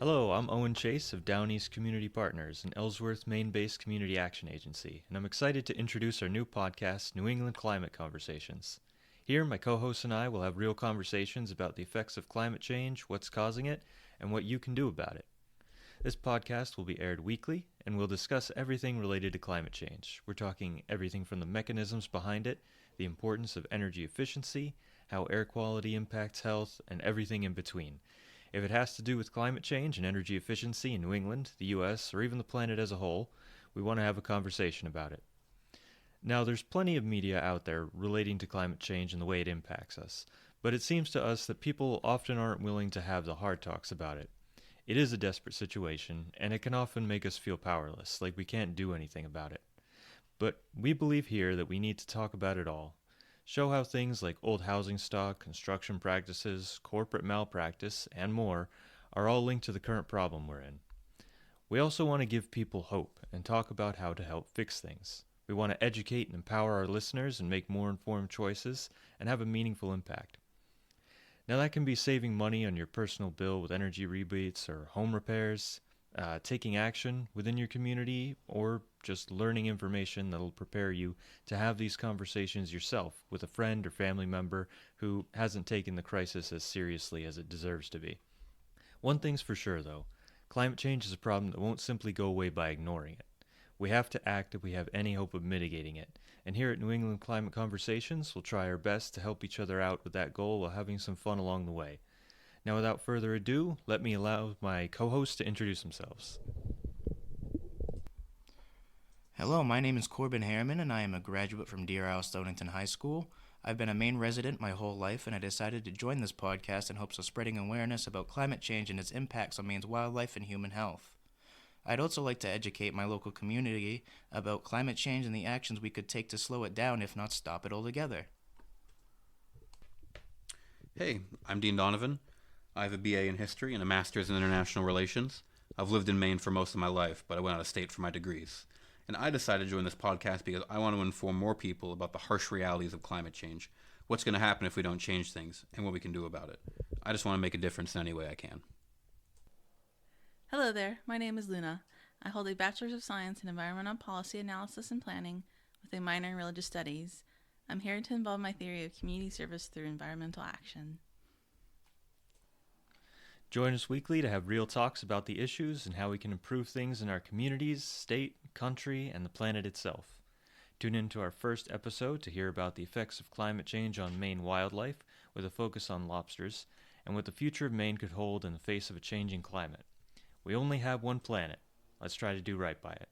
Hello, I'm Owen Chase of Down East Community Partners, an Ellsworth, Maine-based community action agency, and I'm excited to introduce our new podcast, New England Climate Conversations. Here, my co-hosts and I will have real conversations about the effects of climate change, what's causing it, and what you can do about it. This podcast will be aired weekly, and we'll discuss everything related to climate change. We're talking everything from the mechanisms behind it, the importance of energy efficiency, how air quality impacts health, and everything in between. If it has to do with climate change and energy efficiency in New England, the US, or even the planet as a whole, we want to have a conversation about it. Now, there's plenty of media out there relating to climate change and the way it impacts us, but it seems to us that people often aren't willing to have the hard talks about it. It is a desperate situation, and it can often make us feel powerless, like we can't do anything about it. But we believe here that we need to talk about it all. Show how things like old housing stock, construction practices, corporate malpractice, and more are all linked to the current problem we're in. We also want to give people hope and talk about how to help fix things. We want to educate and empower our listeners and make more informed choices and have a meaningful impact. Now that can be saving money on your personal bill with energy rebates or home repairs, taking action within your community, or just learning information that'll prepare you to have these conversations yourself with a friend or family member who hasn't taken the crisis as seriously as it deserves to be. One thing's for sure, though. Climate change is a problem that won't simply go away by ignoring it. We have to act if we have any hope of mitigating it. And here at New England Climate Conversations, we'll try our best to help each other out with that goal while having some fun along the way. Now, without further ado, let me allow my co-hosts to introduce themselves. Hello, my name is Corbin Harriman, and I am a graduate from Deer Isle Stonington High School. I've been a Maine resident my whole life, and I decided to join this podcast in hopes of spreading awareness about climate change and its impacts on Maine's wildlife and human health. I'd also like to educate my local community about climate change and the actions we could take to slow it down, if not stop it altogether. Hey, I'm Dean Donovan. I have a BA in History and a Master's in International Relations. I've lived in Maine for most of my life, but I went out of state for my degrees. And I decided to join this podcast because I want to inform more people about the harsh realities of climate change, what's going to happen if we don't change things, and what we can do about it. I just want to make a difference in any way I can. Hello there, my name is Luna. I hold a Bachelor's of Science in Environmental Policy Analysis and Planning with a minor in Religious Studies. I'm here to involve my theory of community service through environmental action. Join us weekly to have real talks about the issues and how we can improve things in our communities, state, country, and the planet itself. Tune in to our first episode to hear about the effects of climate change on Maine wildlife with a focus on lobsters and what the future of Maine could hold in the face of a changing climate. We only have one planet. Let's try to do right by it.